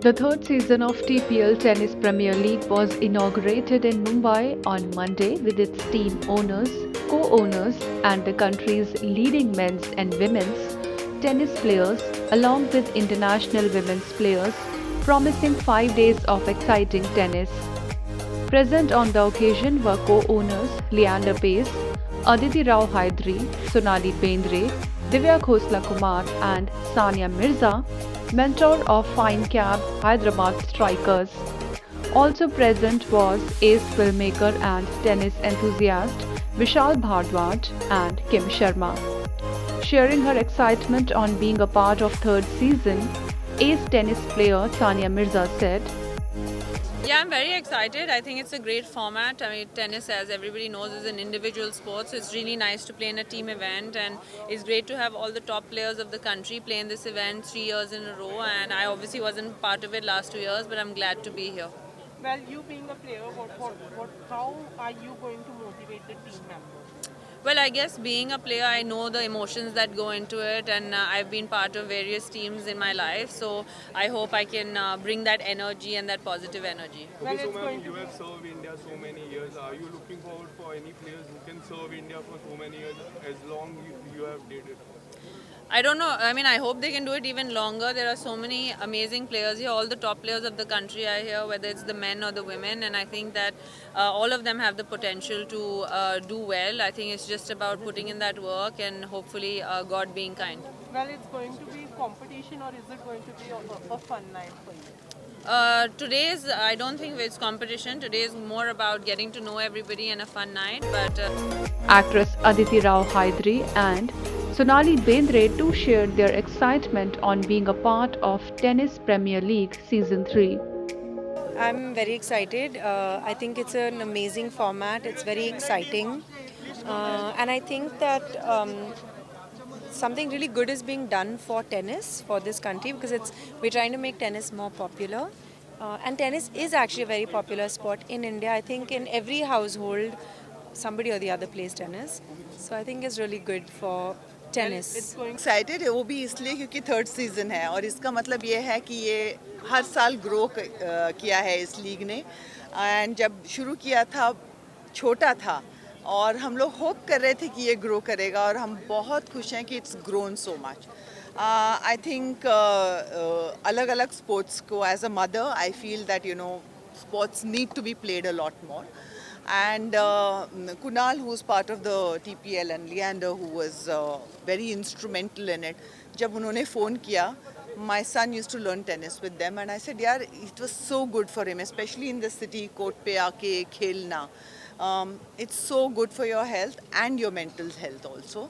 The third season of TPL Tennis Premier League was inaugurated in Mumbai on Monday with its team owners, co-owners, and the country's leading men's and women's tennis players, along with international women's players, promising 5 days of exciting tennis. Present on the occasion were co-owners Leander Pace, Aditi Rao Hydari, Sonali Bendre, Divya Khosla Kumar, and Sania Mirza, mentor of Fine Cab Hyderabad strikers. Also present was ace filmmaker and tennis enthusiast Vishal Bhardwaj and Kim Sharma. Sharing her excitement on being a part of third season, ace tennis player Sania Mirza said, Yeah, I'm very excited. I think it's a great format. I mean, tennis, as everybody knows, is an individual sport, so it's really nice to play in a team event, and it's great to have all the top players of the country play in this event 3 years in a row. And I obviously wasn't part of it last 2 years, but I'm glad to be here. Well, you being a player, how are you going to motivate the team members? Well, I guess being a player, I know the emotions that go into it, and I've been part of various teams in my life, so I hope I can bring that energy and that positive energy. Well, Okay, so it's ma'am, going to you be have served India so many years. Are you looking forward for any players who can serve India for so many years as long you have did it? I don't know. I mean, I hope they can do it even longer. There are so many amazing players here. All the top players of the country are here, whether it's the men or the women. And I think that all of them have the potential to do well. I think it's just about putting in that work and hopefully God being kind. well, it's going to be competition, or is it going to be a fun night for you? Today's, I don't think it's competition. Today is more about getting to know everybody and a fun night. But actress Aditi Rao Hydari and Sonali Bendre too shared their excitement on being a part of Tennis Premier League Season 3. I'm very excited. I think it's an amazing format. It's very exciting. And I think that something really good is being done for tennis for this country because we're trying to make tennis more popular. And tennis is actually a very popular sport in India. I think in every household, somebody or the other plays tennis. So I think it's really good for tennis. It's going excited है वो भी इसलिए क्योंकि third season है और इसका मतलब ये है कि ये हर साल ग्रो किया है इस लीग ने एंड जब शुरू किया था छोटा था और हम लोग होप कर रहे थे कि ये ग्रो करेगा और हम बहुत खुश हैं कि it's grown so much I think अलग अलग स्पोर्ट्स को as a mother I feel that you know sports need to be played a lot more. And Kunal, who's part of the TPL, and Leander, who was very instrumental in it, जब उन्होंने phone किया, my son used to learn tennis with them, and I said, यार, it was so good for him, especially in the city, court पे आके खेलना. It's so good for your health and your mental health also.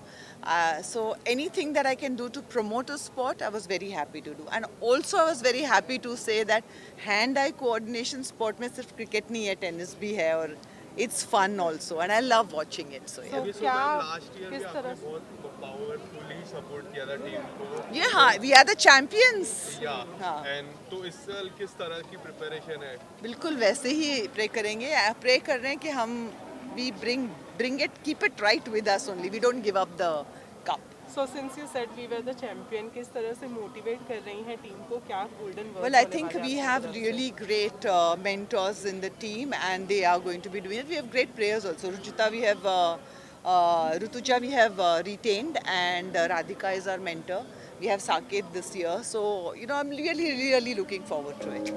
So anything that I can do to promote a sport, I was very happy to do. And also I was very happy to say that hand-eye coordination sport में सिर्फ cricket नहीं है, tennis भी है और it's fun also. And I love watching it. So yeah. So, So क्या ma'am, last year भी किस आपने तरह से बहुत पावरफुली सपोर्ट किया था टीम को. Yeah, we are the champions. Yeah. हाँ. And तो इस साल किस तरह की प्रिपरेशन है? बिल्कुल वैसे ही प्रे करेंगे प्रे कर रहे हैं कि हम we bring it, keep it right with us only, we don't give up the cup. So since you said we were the champion, किस तरह से मोटिवेट कर रही हैं टीम को, क्या golden work Well, I think we have really great mentors in the team and they are going to be doing it. We have great players also. Rujuta we have Rutuja we have retained and Radhika is our mentor. We have Saket this year, so you know I'm really looking forward to it.